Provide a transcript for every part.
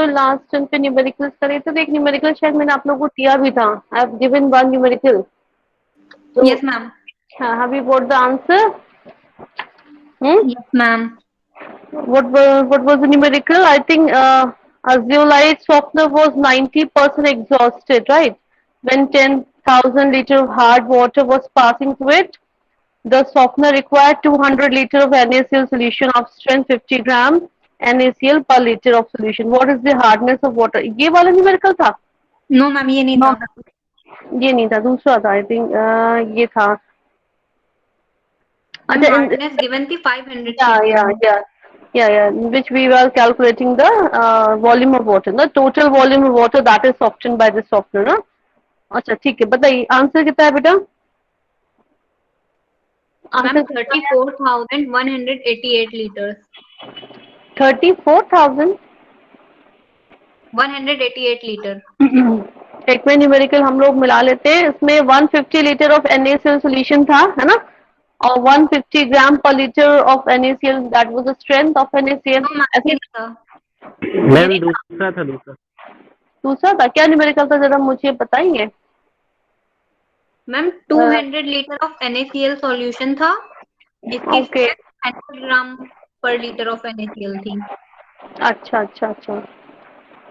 Last term पे numericals करे तो देख न्यूमेरिकल शायद मैंने आप लोगों को दिया भी था। I have given one numerical. तो Yes, ma'am. Have you got the answer? Yes, ma'am. What was the numerical? I think azulite softener was 90% exhausted, right? When 10,000 liter of hard water was passing through it, the softener required 200 liter of NaCl solution of strength 50 gram NaCl per liter of solution. What is the hardness of water? ये वाला numerical था? No, ma'am, ये नहीं No, था. ये नहीं था, दूसरा था। I think ये था। Ma'am, अच्छा hardness given थी 500 yeah, yeah, ppm. yeah. Yeah, yeah, in which we were calculating the volume of water, the total volume of water that is softened by the softener, ना? अच्छा ठीक है, बताइए answer कितना है बेटा? Ma'am, answer 34,188 liters. 34,000। 188 liter. एक में न्यूमेरिकल हम लोग मिला लेते हैं, इसमें 150 लीटर ऑफ NaCl सॉल्यूशन था, है ना? और 150 ग्राम पर litre of NaCl, that was the strength of NaCl। No, ma'am, ऐसे ये ही नहीं था. ये मैम नहीं था, दूसरा था दूसरा। दूसरा था। क्या न्यूमेरिकल था जरा मुझे बताएंगे? Ma'am, 200 liter of NaCl solution था, जिसकी okay, strength 100 gram per liter of NaCl थी. अच्छा अच्छा अच्छा,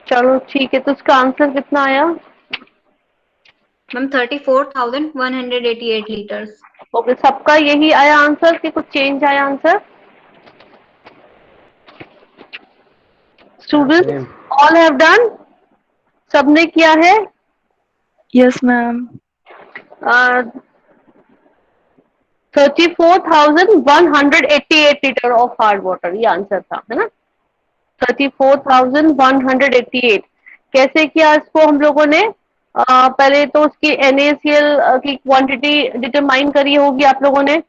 चलो ठीक है। तो उसका आंसर कितना आया? Ma'am, 34,188 liters. ओके, सबका यही आया आंसर कि कुछ चेंज आया आंसर? हाँ students same. All have done, सबने किया है? Yes, ma'am. 34,188 litre of hard water, ये आंसर था, है ना? 34,188। कैसे किया इसको हम लोगों ने? पहले तो उसकी NaCl की क्वांटिटी डिटरमाइन करी होगी आप लोगों ने।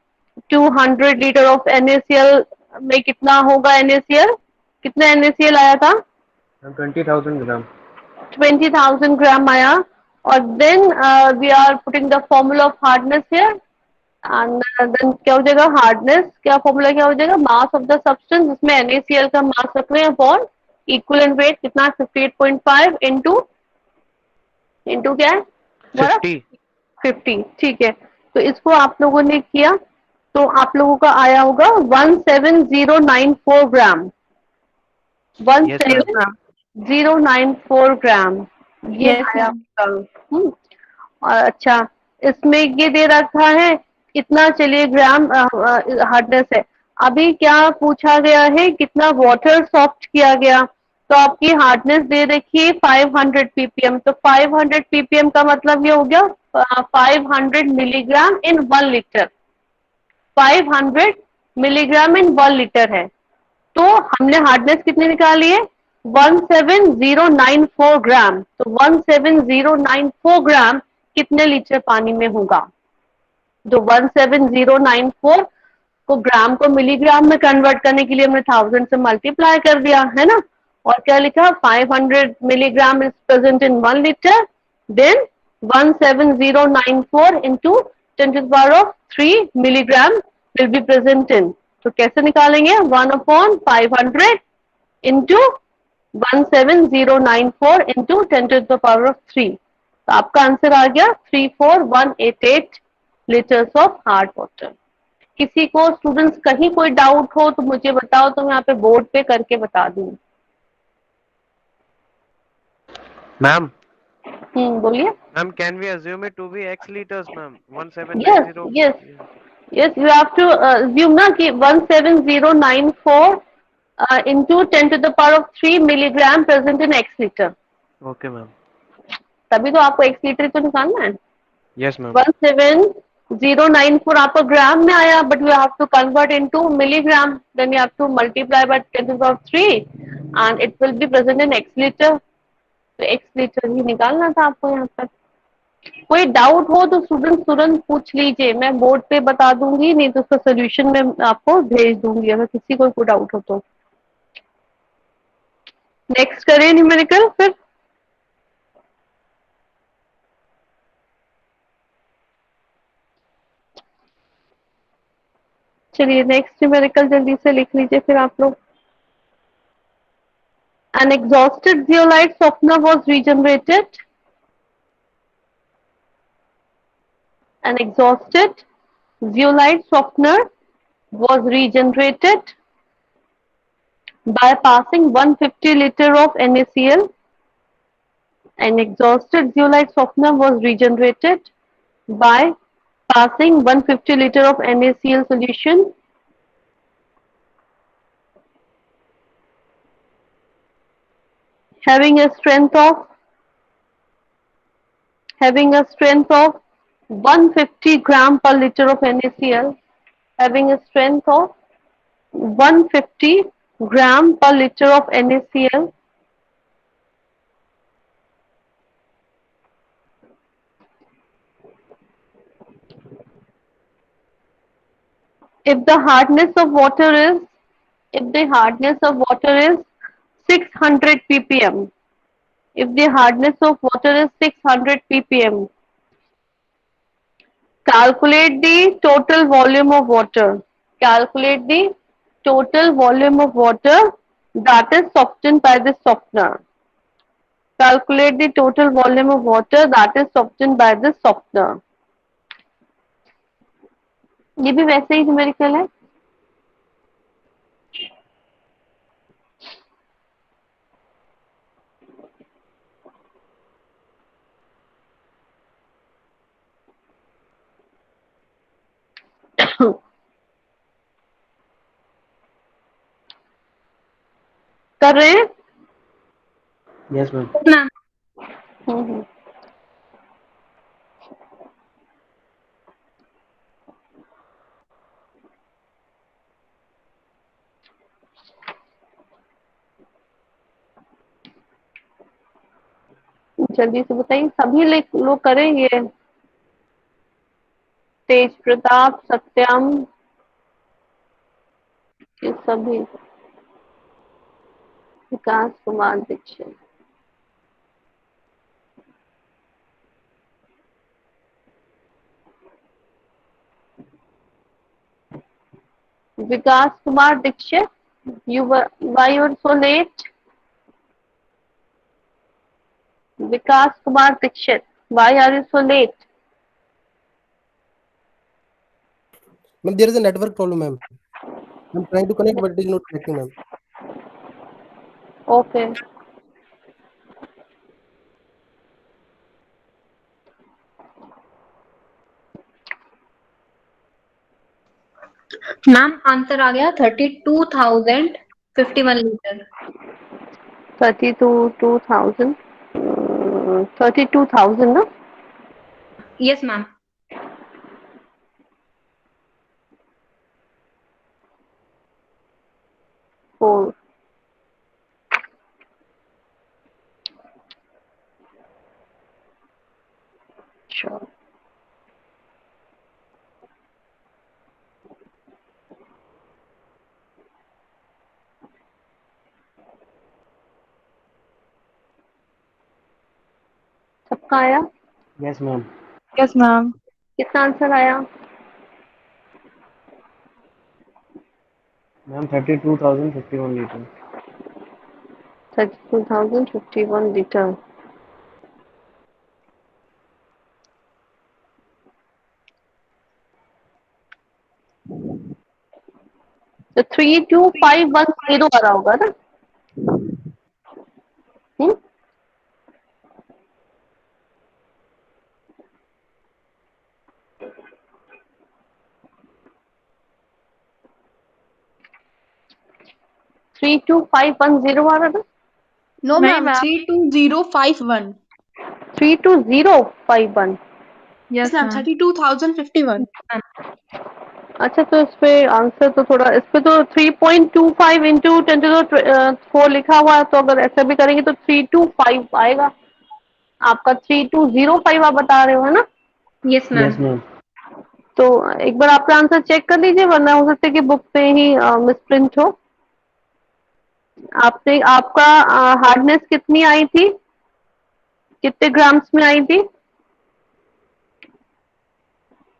200 लीटर ऑफ NaCl में कितना होगा NaCl? कितना NaCl आया था? 20,000 ग्राम। 20,000 ग्राम आया। और then we are putting the formula of hardness here, and then क्या हो जाएगा हार्डनेस? क्या फॉर्मूला क्या हो जाएगा? मास ऑफ द सब्सटेंस, जिसमें NaCl का मास रख रहे हैं अपॉन इक्विवेलेंट वेट कितना? 58.5 इंटू इंटू क्या है हमारा? 50। 50। ठीक है, तो इसको आप लोगों ने किया तो आप लोगों का आया होगा 17094 gram. Yes Yes, ma'am. 17094 gram ये yes, आया ma'am. होगा। और अच्छा, इसमें ये दे रखा है कितना, चलिए ग्राम हार्डनेस है। अभी क्या पूछा गया है? कितना वाटर सॉफ्ट किया गया? तो आपकी हार्डनेस दे रखी है 500 ppm। तो 500 ppm का मतलब ये हो गया 500 मिलीग्राम इन 1 लीटर। 500 मिलीग्राम इन 1 लीटर है। तो हमने हार्डनेस कितनी निकाली है? 17094 ग्राम। तो 17094 ग्राम कितने लीटर पानी में होगा? जो 17094 को ग्राम को मिलीग्राम में कन्वर्ट करने के लिए हमने 1000 से मल्टीप्लाई कर दिया, है ना? और क्या लिखा? 500 milligram is present in 1 litre, then 17094 into 10⁻³ milligram will be present in. तो कैसे निकालेंगे? 1/500 इंटू 17094 इंटू 10⁻³। तो आपका आंसर आ गया 34188 लीटर्स ऑफ हार्ड वाटर। किसी को स्टूडेंट्स कहीं कोई डाउट हो तो मुझे बताओ, तो मैं यहाँ पे बोर्ड पे करके बता दूँ। मैम बोलिए। Ma'am can we assume it to be x litres ma'am? Yes 1790। Yes yes, you have to assume ना कि 17094 into 10⁻³ milligram present in x litre. Okay ma'am. तभी तो आपको एक्स लीटर तो निकालना है। Yes ma'am. 17094 आपको ग्राम में आया, but you have to convert into milligram, then you have to multiply by 10⁻³ and it will be present in x litre. तो एक्स लीटर ही निकालना था आपको यहाँ पर। कोई डाउट हो तो स्टूडेंट तुरंत पूछ लीजिए, मैं बोर्ड पे बता दूंगी, नहीं तो उसका सोल्यूशन मैं आपको भेज दूंगी अगर किसी को कोई डाउट हो तो। नेक्स्ट करें न्यूमेरिकल फिर। चलिए नेक्स्ट न्यूमेरिकल जल्दी से लिख लीजिए फिर आप लोग। An exhausted zeolite softener was regenerated. An exhausted zeolite softener was regenerated by passing 150 liter of NaCl. An exhausted zeolite softener was regenerated by passing 150 liter of NaCl solution having a strength of 150 gram per liter of NaCl, having a strength of 150 gram per liter of NaCl. If the hardness of water is 600 ppm, if the hardness of water is 600 ppm, calculate the total volume of water. Calculate the total volume of water that is softened by the softener. Calculate the total volume of water that is softened by the softener. ये भी वैसे ही numerical है. कर रहे हैं. Yes, ma'am. Ma'am हम्म. जल्दी से बताइए, सभी लोग करेंगे. तेज प्रताप, सत्यम, ये सभी. Vikas Kumar Dixit. Vikas Kumar Dixit, why you were so late? Vikas Kumar Dixit, why are you so late? Ma'am, there is a network problem, ma'am. I'm trying to connect, but it is not connecting, ma'am. Okay. Ma'am answer आ गया 32,051 litre. 32,000 ना. Yes ma'am. 4. Sure. सबका आया? Yes, ma'am. Yes, ma'am. कितना answer आया? Ma'am, 32,051 liters. 32,051 liter. तो 32510 आ रहा होगा ना. 32510 आ रहा था. No, नहीं, ma'am. ma'am. 32051. 32051. Yes, ma'am. ma'am. 32,051. अच्छा, तो इस पे आंसर तो थोड़ा, इस पे तो 3.25 इंटू 10⁴ लिखा हुआ है, तो अगर ऐसा भी करेंगे तो 325 आएगा. आपका 3205 आप बता रहे हो, है ना? Yes ma'am. Yes, ma'am. तो एक बार आपका आंसर चेक कर लीजिए, वरना हो सकता है कि बुक पे ही मिसप्रिंट हो. आपने आपका हार्डनेस कितनी आई थी, कितने ग्राम्स में आई थी?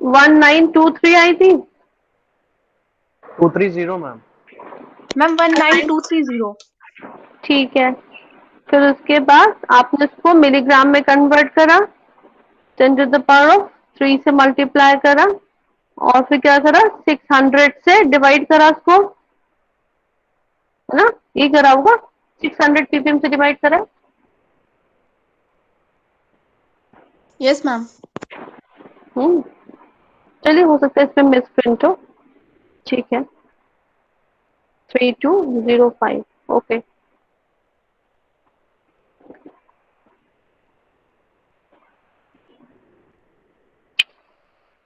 1923 आई थी. 230, ma'am. Ma'am, 19230. ठीक है. फिर उसके बाद आपने इसको मिलीग्राम में कन्वर्ट करा, 10⁻³ से मल्टीप्लाई करा और फिर क्या करा, 600 से डिवाइड करा उसको, है ना, ये करा होगा, 600 ppm से डिवाइड करा। Yes, ma'am. चलिए, हो सकता है इसमें मिस प्रिंट हो, ठीक है। 3205, ओके।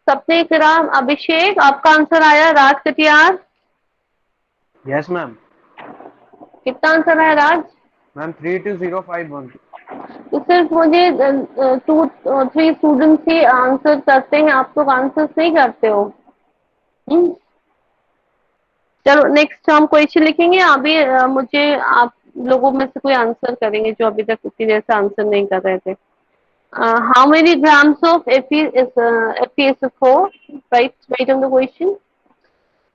सपने कराम अभिषेक, आपका आंसर आया राज कटियार, Yes, ma'am. कितना आंसर आया राज? Ma'am, 32051. तो सिर्फ मुझे 2-3 स्टूडेंट्स ही आंसर करते हैं, आप लोग आंसर नहीं करते हो। चलो नेक्स्ट हम क्वेश्चन लिखेंगे। अभी मुझे आप लोगों में से कोई आंसर करेंगे जो अभी तक उसी जैसे आंसर नहीं कर रहे थे। How many grams of FeSO4, write on the question.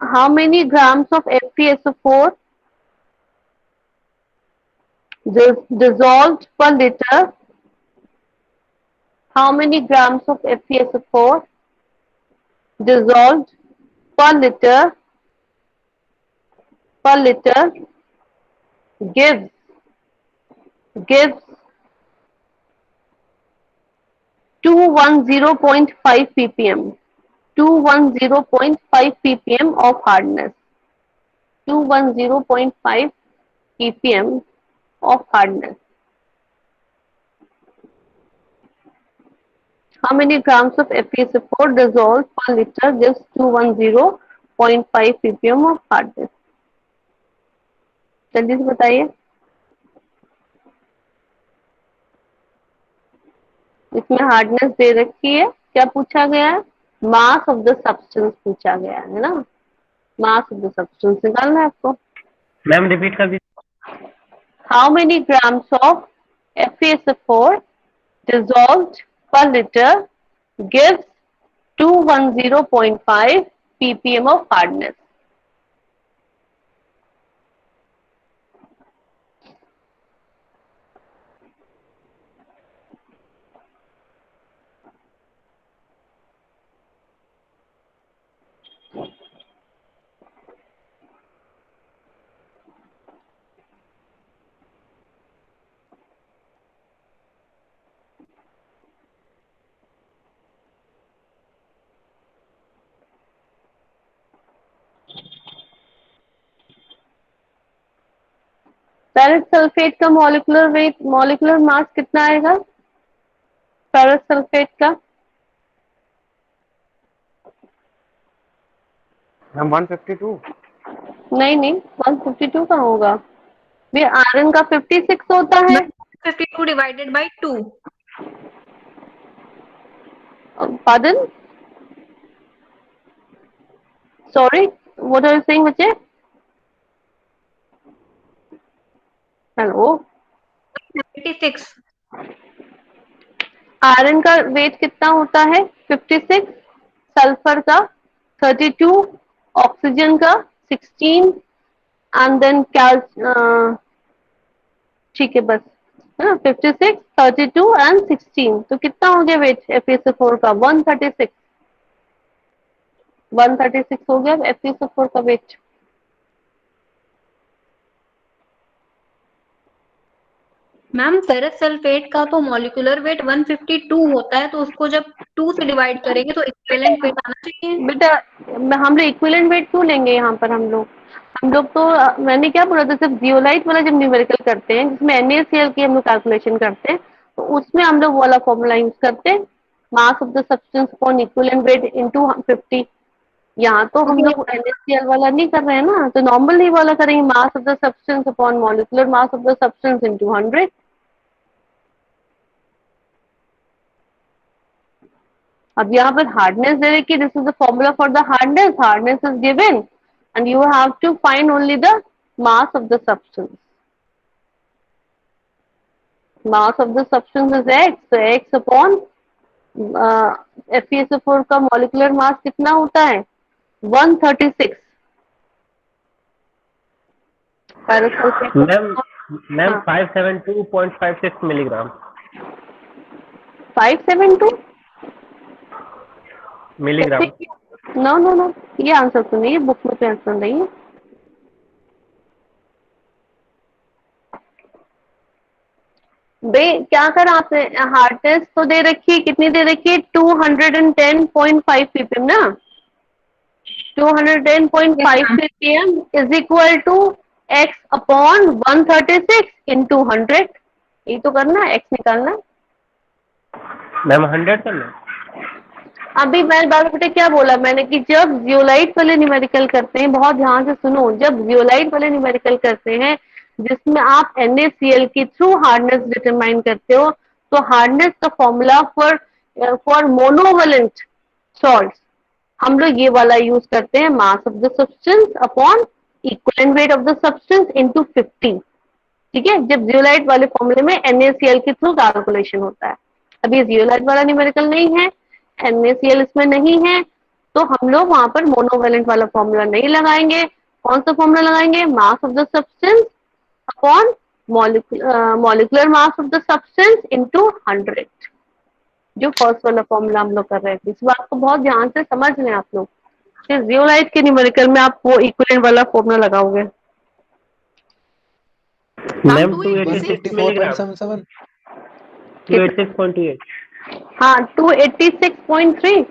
How many grams of FeSO4 dissolved per liter? How many grams of FeSO4 dissolved per liter gives 210.5 ppm, 210.5 ppm of hardness, 210.5 ppm of hardness. How many grams of FeSO4 dissolved per liter gives 210.5 ppm of hardness? जल्दी से बताइए। इसमें hardness दे रखी है, क्या पूछा गया है? मास ऑफ द सब्सटेंस पूछा गया है ना, मास ऑफ द सब्सटेंस निकालना है आपको। मैम रिपीट कर दीजिए। How many grams of FeSO4 dissolved per liter gives 210.5 ppm of hardness? Ferrous sulphate का मॉलिक्यूलर वेट, मॉलिक्यूलर मास कितना आएगा फेरस सल्फेट का? मैम 152। नहीं 152 का होगा, ये आयरन का 56 होता है। 52 divided by 2. Pardon? Sorry, what are you saying बच्चे? हेलो, 76. आयरन का वेट कितना होता है? 56, सल्फर का 32, ऑक्सीजन का 16 एंड देन ठीक है बस, है ना, 56, 32 एंड 16। तो कितना हो गया वेट FeSO4 का? 136, 136 हो गया FeSO4 का वेट। मैम फेरस सल्फेट का तो मॉलिक्यूलर वेट 152 होता है, तो उसको जब 2 से डिवाइड करेंगे तो इक्विवेलेंट वेट आना चाहिए। बेटा हम लोग इक्विवेलेंट वेट क्यों लेंगे यहाँ पर? हम लोग तो मैंने क्या बोला था, सिर्फ जियोलाइट वाला जब न्यूमेरिकल करते हैं जिसमें NaCl की हम लोग कैलकुलेशन करते हैं, तो उसमें हम लोग वाला फॉर्मूला यूज करते हैं, मास of the substance upon equivalent weight into 50। यहाँ तो हम लोग NaCl वाला नहीं कर रहे हैं ना, तो नॉर्मल ही वाला करेंगे, मास of the substance upon molecular mass of the substance into 100। अब यहाँ पर हार्डनेस दे रखी, this is the formula for the hardness, hardness is given and you have to find only the mass of the substance. Mass of the substance is X, so X upon FeSO4 का molecular mass कितना होता है? 136। Ma'am ma'am हाँ 572.56 milligram 572 milligram. No no no, ये answer तो नहीं है, book में तो आंसर नहीं है। बे क्या कर आपने, हार्डनेस तो दे रखी है, कितनी दे रखी है, 210.5 ppm ना, 210.5 yes ma'am. ppm is equal to x upon 136 into 100। ये तो करना है, x निकालना है। मैम 100 करना। अभी मैं बात बेटे क्या बोला मैंने कि जब जियोलाइट वाले न्यूमेरिकल करते हैं, बहुत ध्यान से सुनो, जब जियोलाइट वाले न्यूमेरिकल करते हैं जिसमें आप NaCl के थ्रू हार्डनेस डिटरमाइन करते हो, तो हार्डनेस का फॉर्मूला फॉर मोनोवेलेंट सॉल्ट हम लोग ये वाला यूज करते हैं, मास of the substance upon equivalent weight of the substance into 50। ठीक है, जब जियोलाइट वाले फॉर्मूले में NaCl के थ्रू कैलकुलेशन होता है। अभी जियोलाइट वाला न्यूमेरिकल नहीं है, NaCl इसमें नहीं है, तो हम लोग वहां पर मोनोवेलेंट वाला फॉर्मूला नहीं लगाएंगे। कौन सा फॉर्मूला लगाएंगे, मास of the substance upon molecular mass of the substance into 100, जो फर्स्ट वाला फॉर्मूला हम लोग कर रहे थे। इस बात को बहुत ध्यान से समझ लें आप लोग, फिर जियोलाइट के न्यूमेरिकल में आप वो इक्विवेलेंट वाला फॉर्मूला लगाओगे। Ma'am ma'am 286 milligram 154.77. 286.28। हाँ 286.3।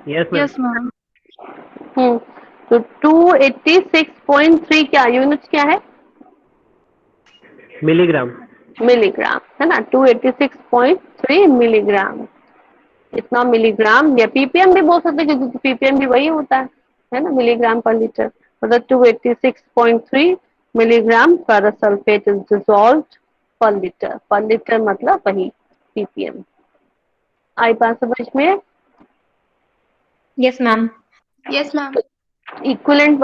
Yes ma'am. Yes, ma'am. तो 286.3 क्या यूनिट क्या है, मिलीग्राम। मिलीग्राम है ना, 286.3 मिलीग्राम। इतना मिलीग्राम, या ppm भी बोल सकते हैं क्योंकि ppm भी वही होता है ना, मिलीग्राम पर लीटर। मतलब 286.3 मिलीग्राम पैरासल्फेट इज डिसॉल्व्ड पर लीटर मतलब वही ppm। आई बात समझ में। Yes ma'am. Yes, ma'am. Equivalent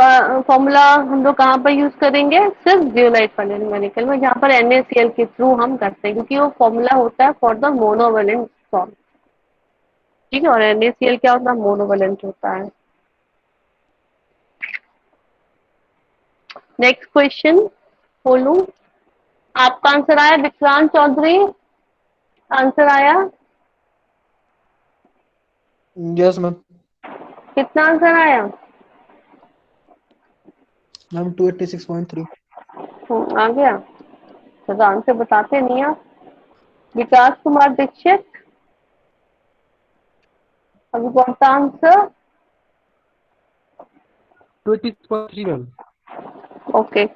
formula हम लोग कहाँ पर यूज करेंगे, सिर्फ जियोलाइट वाले न्यूमेरिकल में, जहाँ पर NaCl के थ्रू हम करते हैं, क्योंकि वो फॉर्मूला होता है फॉर द मोनोवेलेंट सॉल्ट। ठीक है, और NaCl क्या होता है, मोनोवेलेंट होता है। नेक्स्ट क्वेश्चन बोलूं, आपका आंसर आया विक्रांत चौधरी, आंसर आया, Yes, ma'am. कितना आंसर आया, Ma'am 286.3. आ गया, तो आंसर बताते नहीं आप। विकास कुमार दीक्षित, अभी कौन सा answer, 286.3, ma'am. okay.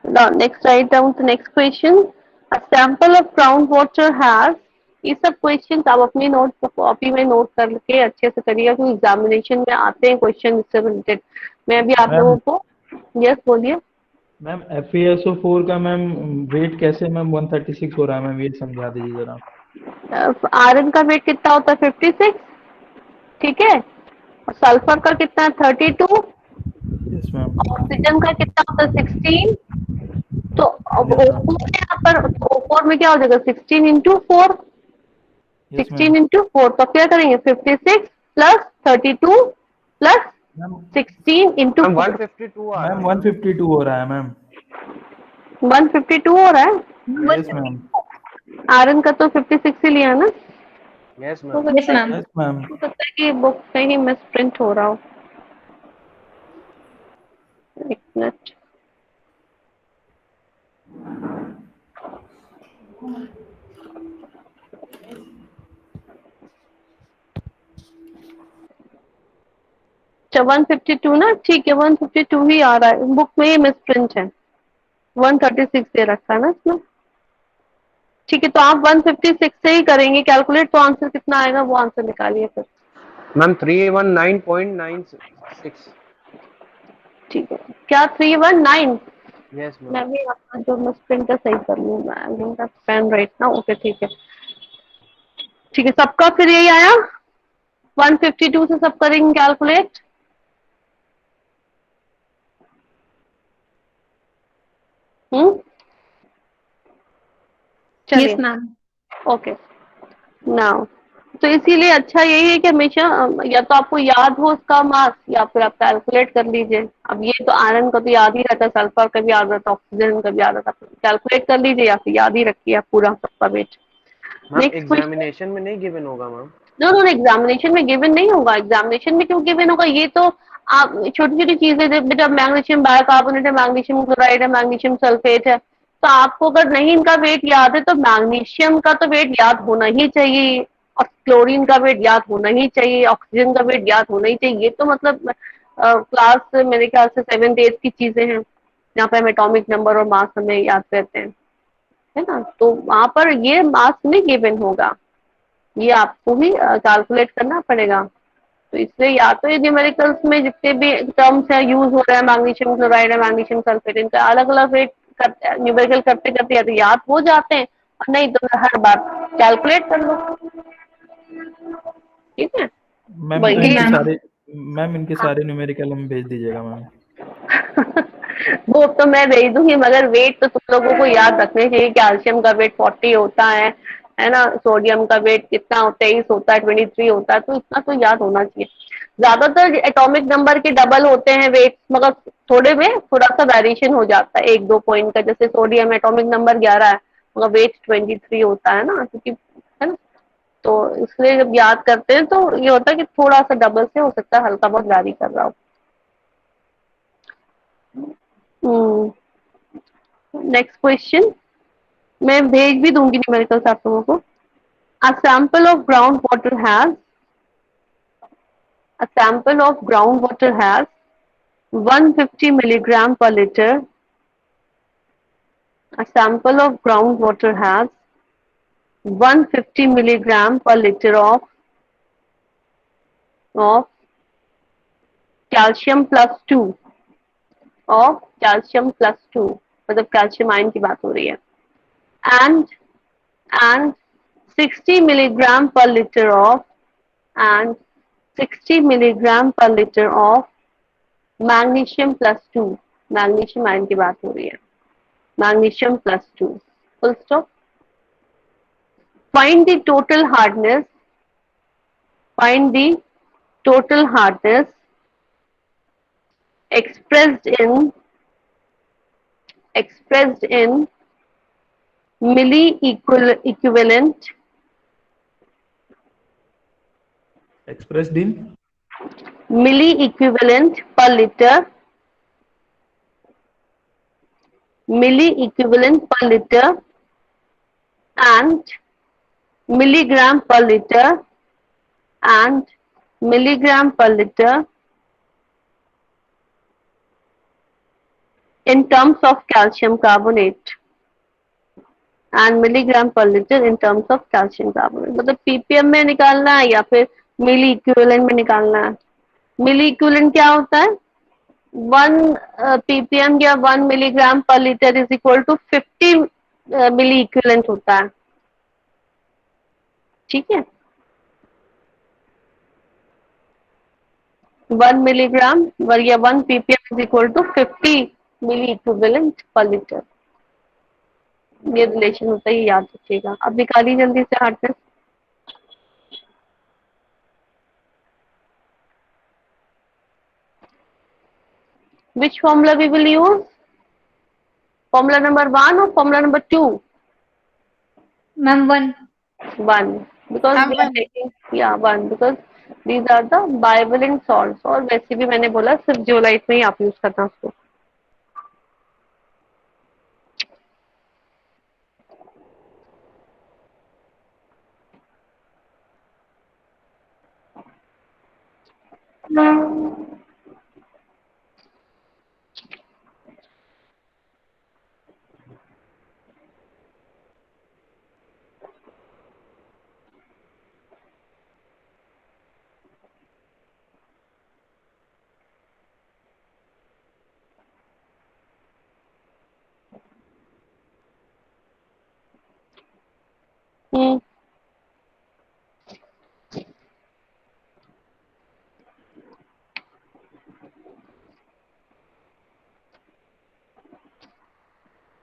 Now next write down the next question. A sample of ground water has, ये सब क्वेश्चन आप अपनी नोट कॉपी में नोट करके अच्छे से करिएगा, क्योंकि एग्जामिनेशन में आते हैं क्वेश्चन इससे रिलेटेड। मैं अभी आप लोगों मैम को, यस बोलिए। मैम FeSO4 का मैम वेट कैसे मैम 136 हो रहा है मैम, ये समझा दीजिए जरा। आयरन का वेट कितना होता है, 56। ठीक है, और सल्फर का कितना है, 32। Yes ma'am. ऑक्सीजन का कितना होता है, 16। तो अब यस मैम। O4 में यहाँ पर, O4 में क्या हो जाएगा, 16 इंटू 4, यस मैम। 16 इंटू 4, तो क्या करेंगे, 56 plus 32 plus ma'am 16 into ma'am 4, 152 आ रहा मैम है मैम। 152 हो रहा है मैम। 152 हो रहा है। Yes ma'am. आयरन का तो 56 ही लिया है ना, यस हो मैम। यस सकता है, मैम। Yes ma'am. हो सकता है कि बुक कहीं मिस प्रिंट हो रहा हो। एक मिनट, अच्छा 152 ना, ठीक है 152 ही आ रहा है, बुक में ही मिस प्रिंट है, 136 दे रखा है ना इसमें। ठीक है, तो आप 156 से ही करेंगे कैलकुलेट, तो आंसर कितना आएगा वो आंसर निकालिए फिर। मैम 319.96। ठीक है, क्या 319, यस मैम। मैं भी आपका जो मिस प्रिंट है सही कर लूँ, मैं पेन राइट ना, ओके ठीक है। ठीक है, सबका फिर यही आया, 152 से सब करेंगे कैलकुलेट। यस चलिए, मैम। ओके नाउ तो इसीलिए अच्छा यही है कि हमेशा या तो आपको याद हो उसका मास या फिर आप कैलकुलेट कर लीजिए। अब ये तो आयरन का तो याद ही रहता है, सल्फर का भी याद रहता है, ऑक्सीजन का भी याद रहता है, कैलकुलेट कर लीजिए या फिर याद ही रखिए आप पूरा सबका weight. Ma'am next question. Examination में नहीं गिवन होगा मैम? नो नो एग्जामिनेशन में गिवन नहीं होगा, एग्जामिनेशन में क्यों गिवन होगा, ये तो आप छोटी छोटी चीजें बेटा, मैग्नीशियम बाइकार्बोनेट है, मैग्नीशियम क्लोराइड है, मैग्नीशियम सल्फेट है, तो आपको अगर नहीं इनका वेट याद है तो मैग्नीशियम का तो वेट याद होना ही चाहिए, और क्लोरीन का वेट याद होना ही चाहिए, ऑक्सीजन का वेट याद होना ही चाहिए। ये तो मतलब क्लास मेरे ख्याल से 7th 8th की चीजें हैं, जहाँ पे हम एटॉमिक नंबर और मास हमें याद रहते हैं, है ना। तो वहां पर ये मास नहीं गिवन होगा, ये आपको ही कैलकुलेट करना पड़ेगा। तो इसलिए या तो ये न्यूमेरिकल्स में जितने भी टर्म्स है यूज हो रहा है, मैग्नीशियम क्लोराइड है, मैग्नीशियम सल्फेट, इनका अलग अलग वेट करते, न्यूमेरिकल करते करते या तो याद हो जाते हैं, और नहीं तो हर बार कैलकुलेट कर लो, ठीक है। मैम वही इनके मैम सारे मैम इनके सारे न्यूमेरिकल हम भेज दीजिएगा मैम। वो तो मैं भेज दूंगी, मगर वेट तो तुम लोगों को याद रखने चाहिए। कैल्शियम का वेट 40 होता है ना, सोडियम का वेट कितना 23 होता है, 23 होता है, तो इतना तो याद होना चाहिए। ज्यादातर एटॉमिक नंबर के डबल होते हैं वेट, मगर थोड़े में थोड़ा सा वेरिएशन हो जाता है 1-2 पॉइंट का, जैसे सोडियम एटॉमिक नंबर 11 है मगर वेट 23 होता है ना, क्योंकि है ना। तो इसलिए जब याद करते हैं तो ये होता है कि थोड़ा सा डबल से हो सकता है हल्का बहुत वैरी कर रहा हो। नेक्स्ट क्वेश्चन, मैं भेज भी दूंगी न्यूमेरिकल्स आप लोगों को। A sample of groundwater has a sample of groundwater has 150 milligram per liter. A sample of groundwater has 150 milligram per liter of calcium plus 2, of calcium plus 2, मतलब कैल्शियम आयन की बात हो रही है, and and 60 milligram per liter of and 60 milligram per liter of magnesium plus 2, magnesium ion की बात हो रही है, magnesium plus 2, full stop. Find the total hardness, find the total hardness expressed in milli equivalent expressed in milli equivalent per liter, milli equivalent per liter and milligram per liter and milligram per liter in terms of calcium carbonate and milligram per liter in terms of calcium carbonate। मतलब ppm में निकालना है या फिर मिली equivalent में निकालना है। मिली equivalent क्या होता है, 1 ppm या 1 milligram per litre is equal to 50 milliequivalent होता है, ठीक है। 1 मिलीग्राम या 1 ppm is equal to 50 milliequivalent per litre, ये रिलेशन होता है, ये याद रखिएगा। अब निकालिए जल्दी से hardness. Which formula we will use? Formula number 1 or formula number 2? Ma'am 1। 1, because ma'am we are 1। taking, yeah, 1 because these are the bivalent salts, और वैसे भी मैंने बोला सिर्फ जियोलाइट में ही आप यूज करना उसको। Hmm,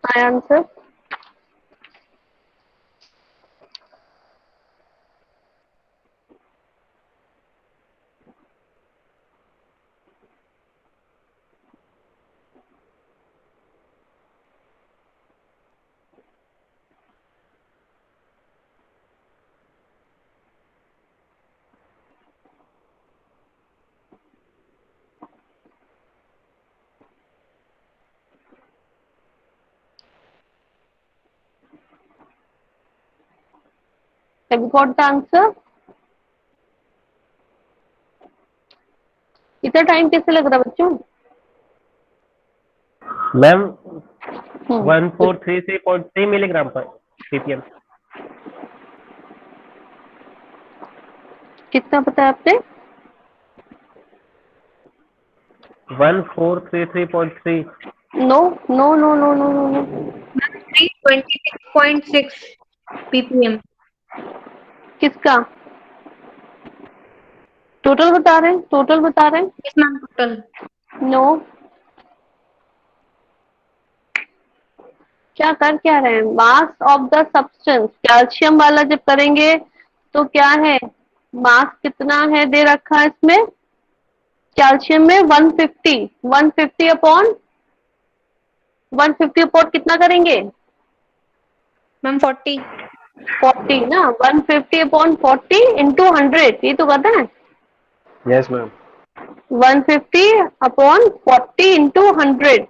my answer, Have you got the answer? इतना टाइम कैसे लग रहा बच्चों? Ma'am hmm, 1433.3 milligram per ppm। कितना बताया आपने? 1433.3। No no no no no no no 326.6 ppm। किसका? टोटल बता रहे हैं, टोटल बता रहे हैं। Yes ma'am, total. नो, क्या कर क्या रहे हैं? मास ऑफ द सब्सटेंस, कैल्शियम वाला जब करेंगे तो क्या है, मास कितना है दे रखा है इसमें, कैल्शियम में 150, 150 अपॉन 150 अपॉन कितना करेंगे? मैम 40। 40 ना, 150 अपॉन 40 इंटू 100, ये तो पता है। Yes ma'am. 150 upon 40 into 100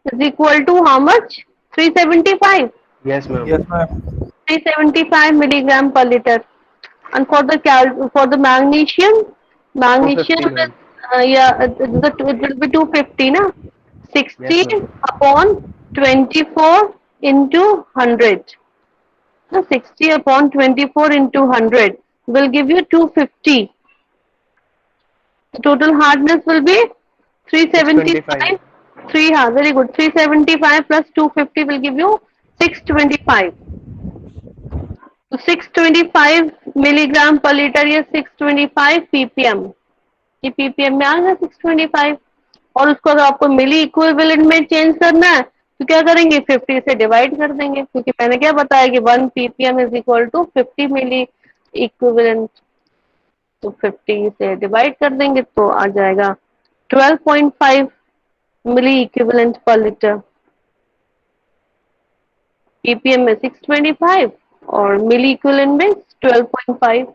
is equal to how much? 375। Yes ma'am. Yes, ma'am. 375 milligram per liter. And for the magnesium, 250 magnesium is ma'am. it will be 250 na, 60 yes ma'am. upon 24 into 100. So 60 upon 24 into 100 will give you 250. The total hardness will be 375. 3, very good. 375 plus 250 will give you 625. तो 625 milligram per litre, या 625 ppm, ये ppm में आ गया 625। और उसको अगर आपको मिली equivalent में चेंज करना है तो क्या करेंगे, 50 से डिवाइड कर देंगे, क्योंकि मैंने क्या बताया कि 1 ppm is equal to 50 milliequivalent. तो 50 से डिवाइड कर देंगे तो आ जाएगा 12.5 मिली इक्विवेलेंट पर लीटर। ppm में 625 और मिली इक्विवेलेंट में 12.5।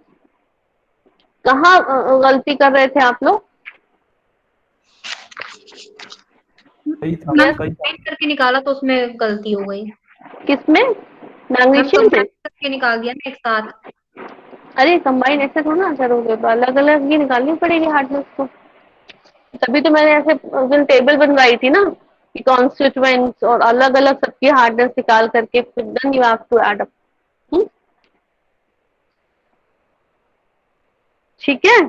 कहाँ गलती कर रहे थे आप लोग? सही था, मैम सही था। कंबाइन करके निकाला तो उसमें गलती हो गई। किसमें? मैम मैग्नीशियम में? कंबाइन करके निकाल दिया ना एक साथ। अरे कंबाइन ऐसे थोड़ा ना करोगे, तो अलग अलग ही निकालनी पड़ेगी हार्डनेस को। तभी तो मैंने ऐसे उस दिन टेबल बनवाई थी ना कि कॉन्स्टिट्यूएंट्स और अलग अलग सबकी हार्डनेस निकाल करके फिर then you have to add up. ठीक है,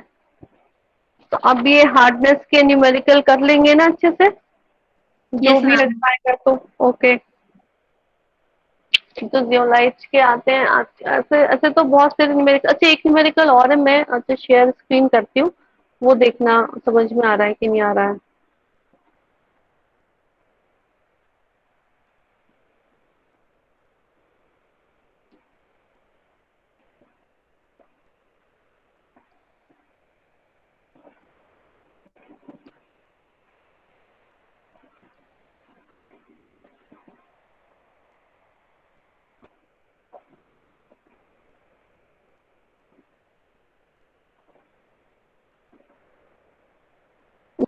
तो अब ये हार्डनेस के न्यूमेरिकल कर लेंगे ना अच्छे से, जो Yes, भी ma'am. अटकाएगा तो ओके। तो जियोलाइट्स के आते हैं ऐसे ऐसे तो बहुत सारे न्यूमेरिकल। अच्छा, एक न्यूमेरिकल और है, मैं अच्छा शेयर स्क्रीन करती हूँ, वो देखना समझ में आ रहा है कि नहीं आ रहा है।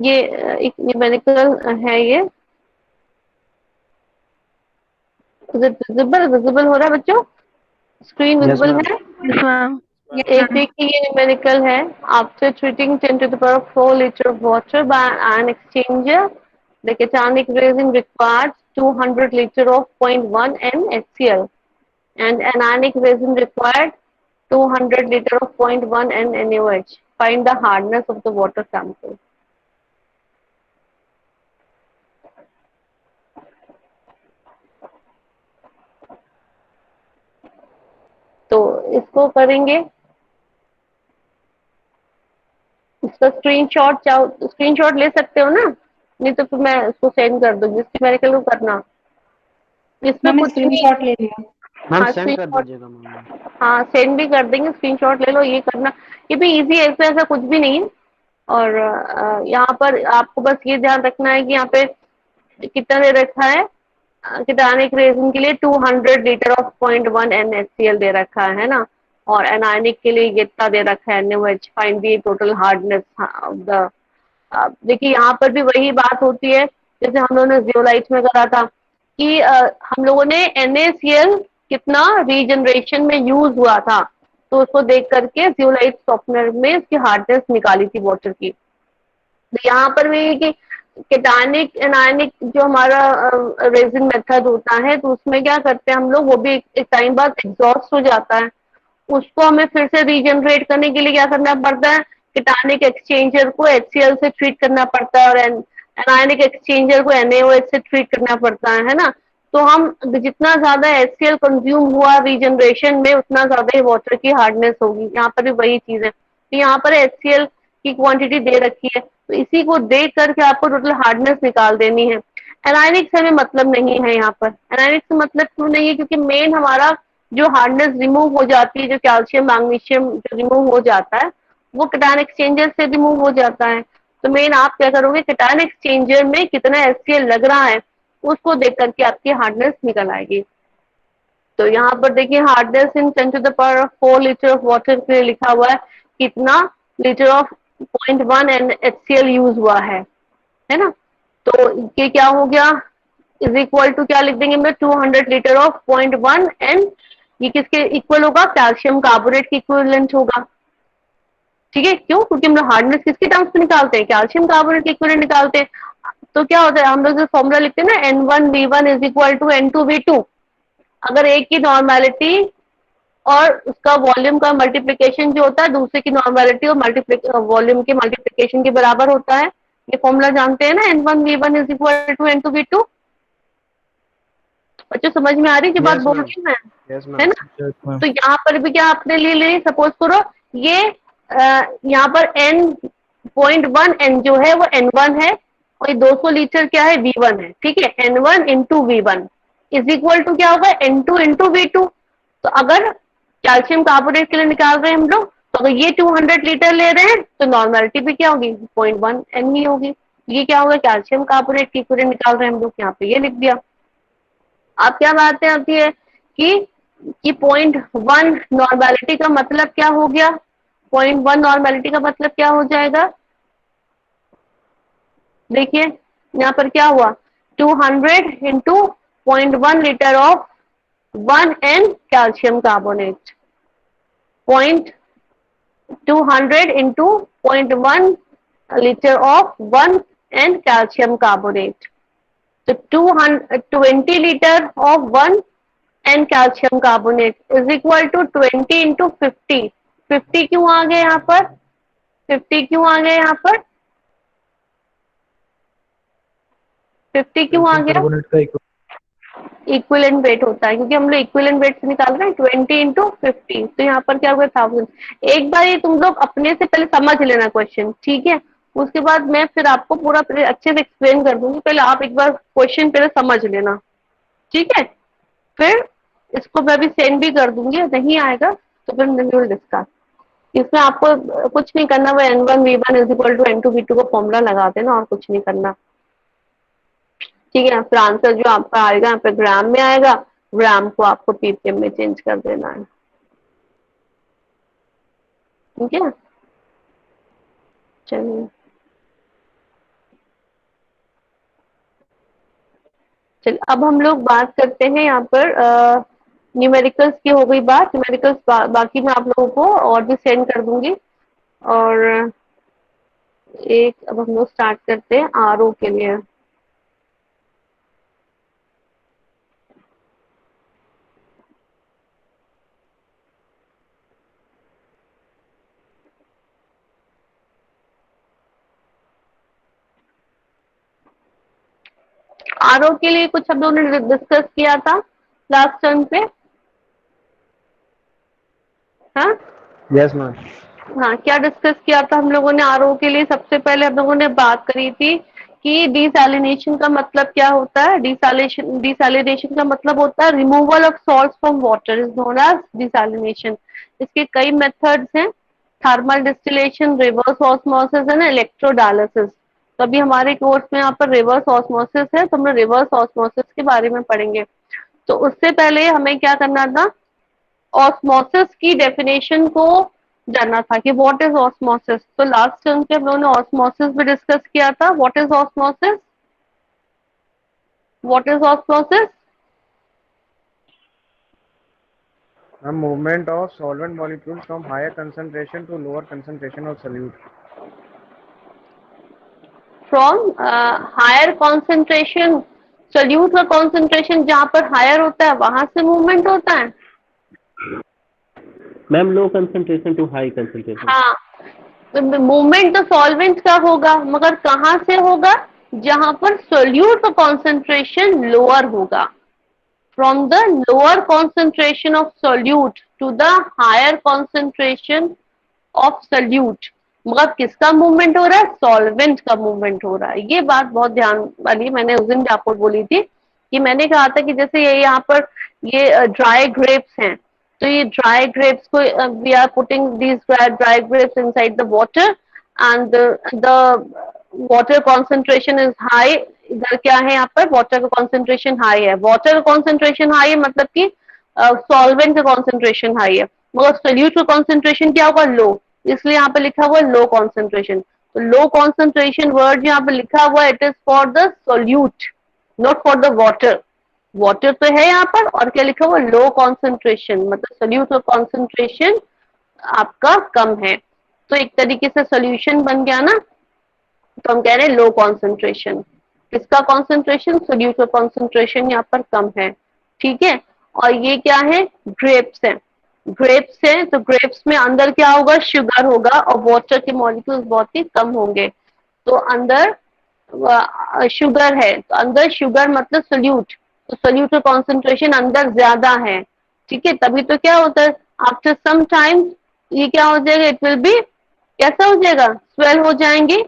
ये एक न्यूमेरिकल है, ये विजिबल विजिबल हो रहा है बच्चों? Screen yes visible ma'am. है? Yes, ma'am. Yes, एक ma'am. देखिए ये न्यूमेरिकल है। After treating 10 to the power 4 liter of water by an exchanger, the cationic resin requires 200 liter of 0.1 NaCl and anionic resin required 200 liter of 0.1 NaOH. Find the hardness of the water sample. तो इसको करेंगे, इसका screenshot ले सकते हो ना, नहीं तो फिर मैं उसको सेंड कर दूंगी, न्यूमेरिकल को करना, इसमें मैम कुछ भी। स्क्रीनशॉट ले लिया। मैम हाँ सेंड कर स्क्रीनशॉट, दीजिएगा मैम। हाँ सेंड भी कर देंगे, स्क्रीनशॉट ले लो, ये करना। ये भी इजी है, इसमें ऐसा कुछ भी नहीं है। और यहाँ पर आपको बस ये ध्यान रखना है कि यहाँ पे कितना दे रखा है, कीटानिक रेजिन के लिए 200 लीटर ऑफ 0.1 NaCl दे रखा है ना, और एनायनिक के लिए ये इतना दे रखा है NaOH। Find the total hardness of the. देखिए यहाँ पर भी वही बात होती है जैसे हम लोगों ने जियोलाइट में करा था कि हम लोगों ने NaCl कितना रीजनरेशन में यूज हुआ था, तो उसको देख करके जियोलाइट सॉफ्टवेयर में उसकी हार्डनेस निकाली थी वाटर की। तो यहाँ पर भी कि केटानिक एनायनिक जो हमारा रेजिन मेथड होता है, तो उसमें क्या करते हैं हम लोग, वो भी एक टाइम बाद एग्जॉस्ट हो जाता है, उसको हमें फिर से रीजनरेट करने के लिए क्या करना पड़ता है, केटानिक एक्सचेंजर को HCl से ट्रीट करना पड़ता है और एनायनिक एक्सचेंजर को NaOH से ट्रीट करना पड़ता है ना। तो हम जितना ज्यादा HCl कंज्यूम हुआ रीजनरेशन में, उतना ज्यादा ही वाटर की हार्डनेस होगी। यहाँ पर भी वही चीज है, तो यहाँ पर HCl की क्वांटिटी दे रखी है, तो इसी को देख करके आपको टोटल हार्डनेस निकाल देनी है। एनायनिक से हमें मतलब नहीं है यहाँ पर। एनायनिक से मतलब क्यों नहीं है, क्योंकि मेन हमारा जो हार्डनेस रिमूव हो जाती है, जो कैल्शियम मैग्नीशियम जो रिमूव हो जाता है, वो केटायन एक्सचेंजर से रिमूव हो जाता है। तो मेन आप क्या करोगे, केटायन एक्सचेंजर में कितना HCl लग रहा है उसको देख करके आपकी हार्डनेस निकल आएगी। तो यहाँ पर देखिए hardness in 10 to the power of 4 litre of water के लिए लिखा हुआ है कितना लीटर ऑफ 0.1 HCl यूज हुआ है ना। तो ये क्या हो गया, इज इक्वल टू क्या लिख देंगे हम 200 लीटर ऑफ 0.1 एंड ये किसके इक्वल होगा, कैल्शियम कार्बोनेट के इक्विवेलेंट होगा। ठीक है, क्यों, क्योंकि हम लोग हार्डनेस किसके टर्म्स में निकालते हैं, कैल्शियम कार्बोनेट के इक्विवेलेंट निकालते हैं। तो क्या होता है, हम लोग जो फॉर्मूला लिखते हैं ना N1V1 is equal to N2V2, अगर एक की नॉर्मेलिटी और उसका वॉल्यूम का मल्टीप्लिकेशन जो होता है दूसरे की नॉर्मेलिटी और वॉल्यूम के मल्टीप्लिकेशन के बराबर होता है, ये फॉर्मूला जानते हैं ना, N1V1 is equal to N2V2। बच्चों समझ में आ रही है बात Yes, बोल ma'am. रही हूँ मैं, Yes, है ma'am. ना। Yes, ma'am. तो यहाँ पर भी क्या आपने ले सपोज करो ये यहाँ पर N.1 N जो है वो N1 है और ये 200 लीटर क्या है V1 है। ठीक है, N1 into V1 is equal to क्या होगा, N2 इंटू V2। तो अगर कैल्शियम कार्बोनेट के लिए निकाल रहे हैं हम लोग, तो अगर ये 200 लीटर ले रहे हैं तो नॉर्मेलिटी भी क्या होगी, 0.1 N ही होगी। ये क्या होगा, कैल्शियम कार्बोनेट की इक्विवेलेंट निकाल रहे हैं हम लोग, यहाँ पे ये लिख दिया। अब क्या बातें आती है कि 0.1 नॉर्मेलिटी का मतलब क्या हो गया, 0.1 नॉर्मेलिटी का मतलब क्या हो जाएगा, देखिए यहाँ पर क्या हुआ, 200 into 0.1 litre of 1 N calcium carbonate, 200 into 0.1 litre of 1 N calcium carbonate. तो 220 litre of 1 N calcium carbonate is equal to 20 into 50। 50 क्यों आ गए यहाँ पर, 50 क्यों आ गए यहाँ पर, 50 क्यों आ गया, कार्बोनेट का इक्विवेलेंट वेट होता है, क्योंकि हम लोग इक्विवेलेंट वेट से निकाल रहे हैं 20 इंटू 50। तो यहाँ पर क्या होगा 1000। एक बार ये तुम लोग अपने से पहले समझ लेना क्वेश्चन, ठीक है, उसके बाद मैं फिर आपको पूरा अच्छे से एक्सप्लेन कर दूंगी। पहले आप एक बार क्वेश्चन पहले समझ लेना, ठीक है, फिर इसको मैं अभी सेंड भी कर दूंगी, नहीं आएगा तो फिर विल डिस्कस। इसमें आपको कुछ नहीं करना, वो N1V1 is equal to N2V2 को फॉर्मूला लगा देना और कुछ नहीं करना, ठीक है। फिर आंसर जो आपका आएगा यहाँ पे ग्राम में आएगा, ग्राम को आपको ppm में चेंज कर देना है, ठीक है। चलिए अब हम लोग बात करते हैं यहाँ पर न्यूमेरिकल्स की हो गई बात। न्यूमेरिकल्स बाकी मैं आप लोगों को और भी सेंड कर दूंगी। और अब हम लोग स्टार्ट करते हैं आरओ के लिए। आरओ के लिए कुछ हम लोगों ने डिस्कस किया था लास्ट टर्म पे, हाँ Yes, ma'am. हाँ, क्या डिस्कस किया था हम लोगों ने आरओ के लिए। सबसे पहले हम लोगों ने बात करी थी कि डिसैलिनेशन का मतलब क्या होता है। डिसैलिनेशन का मतलब होता है removal of salt from water is known as desalination. इसके कई मेथड्स हैं, thermal distillation, reverse osmosis and electrodialysis. तो अभी हमारे कोर्स में यहाँ पर रिवर्स ऑस्मोसिस है, तो हम लोग रिवर्स ऑस्मोसिस के बारे में पढ़ेंगे। तो उससे पहले हमें क्या करना था, ऑस्मोसिस की डेफिनेशन को जानना था कि व्हाट इज ऑस्मोसिस। तो लास्ट टर्म पे हम लोगों ने ऑस्मोसिस भी डिस्कस किया था। What is osmosis, what is osmosis, A movement of solvent molecules from higher concentration to lower concentration of solute. From higher concentration, solute का कॉन्सेंट्रेशन जहां पर हायर होता है वहां से मूवमेंट होता है। Ma'am low concentration to high concentration. हाँ, मूवमेंट तो सॉल्वेंट का होगा, मगर कहाँ से होगा? जहां पर सोल्यूट का कॉन्सेंट्रेशन लोअर होगा। From the lower concentration of solute to the higher concentration of solute, मगर किसका मूवमेंट हो रहा है? सॉल्वेंट का मूवमेंट हो रहा है। ये बात बहुत ध्यान वाली, मैंने उस दिन भी आपको बोली थी कि मैंने कहा था कि जैसे ये यहाँ पर ये ड्राई ग्रेप्स हैं, तो ये ड्राई ग्रेप्स को we are putting these dry grapes inside the water and the water concentration is high. इधर क्या है? यहाँ पर वाटर का कॉन्सेंट्रेशन हाई है। वाटर का कॉन्सेंट्रेशन हाई है मतलब कि सॉल्वेंट का कॉन्सेंट्रेशन हाई है, मगर सोल्यूट का कॉन्सेंट्रेशन क्या होगा? लो, इसलिए यहाँ पे लिखा हुआ है लो कॉन्सेंट्रेशन। तो लो कॉन्सेंट्रेशन वर्ड यहाँ पे लिखा हुआ है, it is for the solute, not for the water. Water तो है यहाँ पर, और क्या लिखा हुआ? लो कॉन्सेंट्रेशन, मतलब सोल्यूट का कॉन्सेंट्रेशन आपका कम है। तो एक तरीके से सोल्यूशन बन गया ना, तो हम कह रहे हैं लो कॉन्सेंट्रेशन। किसका कॉन्सेंट्रेशन? सोल्यूट का कॉन्सेंट्रेशन यहाँ पर कम है। ठीक है, और ये क्या है? ग्रेप्स है। ग्रेप्स है तो ग्रेप्स में अंदर क्या होगा? शुगर होगा, और वाटर के मॉलिक्यूल्स बहुत ही कम होंगे। तो अंदर शुगर है, तो अंदर शुगर मतलब सोल्यूट, तो सोल्यूट का कॉन्सेंट्रेशन अंदर ज्यादा है। ठीक है, तभी तो क्या होता है? आफ्टर सम टाइम ये क्या हो जाएगा? इट विल बी, कैसा हो जाएगा? स्वेल हो जाएंगे।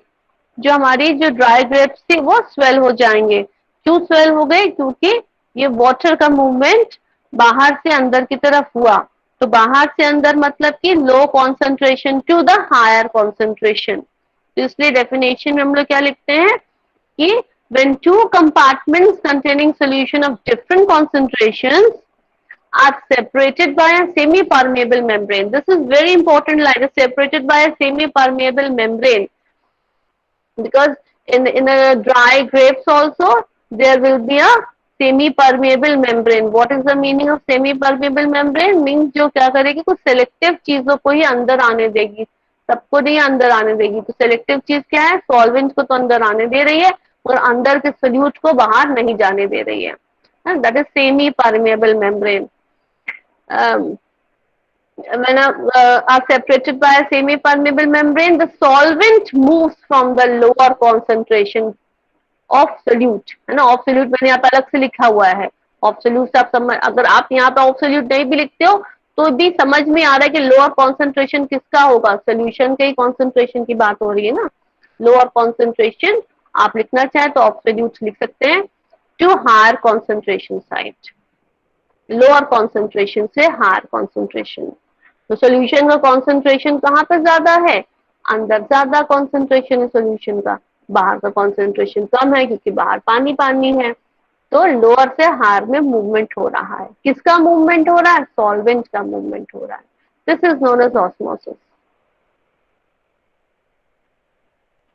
जो हमारी जो ड्राई ग्रेप्स थी वो स्वेल हो जाएंगे। क्यों स्वेल हो गए? क्योंकि ये वाटर का मूवमेंट बाहर से अंदर की तरफ हुआ। तो बाहर से अंदर मतलब कि low concentration to the higher concentration. तो इसलिए डेफिनेशन में हम लोग क्या लिखते हैं कि when two compartments containing solution of different concentrations are separated by a semi-permeable membrane. This is very important line, separated by a semi-permeable membrane, because in a dry grapes also there will be a semi-permeable membrane. What is the meaning of semi-permeable membrane? Means जो क्या करेगी? कुछ selective चीजों को ही अंदर आने देगी, सबको नहीं अंदर आने देगी। तो सेलेक्टिव चीज क्या है? सॉल्वेंट को तो अंदर आने दे रही है और अंदर के सोल्यूट को बाहर नहीं जाने दे रही है। That is semi-permeable membrane. When are separated by a semi-permeable membrane, the solvent moves from the lower concentration of solute, है ना? ऑफ सोल्यूट मैंने यहाँ पे अलग से लिखा हुआ है। ऑफ सोल्यूट से आप समझ, अगर आप यहाँ पे ऑफ सोल्यूट नहीं भी लिखते हो तो भी समझ में आ रहा है कि लोअर कॉन्सेंट्रेशन किसका होगा? सोल्यूशन के ही कॉन्सेंट्रेशन की बात हो रही है ना। लोअर कॉन्सेंट्रेशन आप लिखना चाहे तो ऑफ सोल्यूट लिख सकते हैं to higher concentration side, lower concentration से हायर कॉन्सेंट्रेशन। तो सोल्यूशन का कॉन्सेंट्रेशन कहाँ पे ज्यादा है? अंदर ज्यादा कॉन्सेंट्रेशन है सोल्यूशन का, बाहर का कॉन्सेंट्रेशन कम है क्योंकि बाहर पानी पानी है। तो लोअर से हायर में मूवमेंट हो रहा है। किसका मूवमेंट हो रहा है? सॉल्वेंट का मूवमेंट हो रहा है। This is known as osmosis.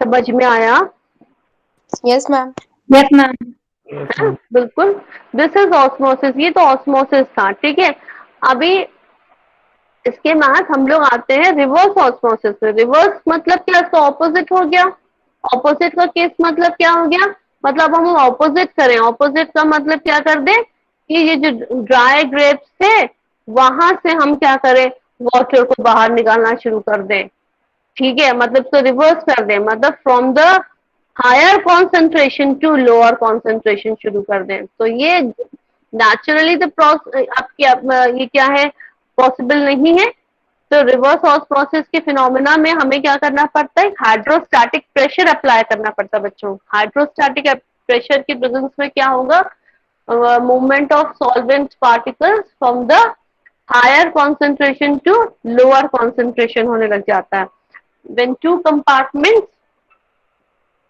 समझ में आया? Yes, ma'am. Yes ma'am. बिल्कुल, दिस इज ऑस्मोसिस। ये तो ऑस्मोसिस था। ठीक है, अभी इसके बाद हम लोग आते हैं रिवर्स ऑस्मोसिस में। रिवर्स मतलब क्या? इसका ऑपोजिट हो गया। ऑपोजिट का केस मतलब क्या हो गया? मतलब हम ऑपोजिट करें। ऑपोजिट का मतलब क्या कर दे कि ये जो ड्राई ग्रेप्स थे वहां से हम क्या करें? वाटर को बाहर निकालना शुरू कर दें। ठीक है, मतलब तो रिवर्स कर दें, मतलब from the higher concentration to lower concentration शुरू कर दें। तो ये नेचुरली द आपकी ये क्या है? पॉसिबल नहीं है। तो रिवर्स ऑस्मोसिस के फिनोमेना में हमें क्या करना पड़ता है? हाइड्रोस्टैटिक प्रेशर अप्लाई करना पड़ता है बच्चों। हाइड्रोस्टैटिक प्रेशर की प्रेजेंस में क्या होगा? Movement of solvent particles from the higher concentration to lower concentration होने लग जाता है। When two compartments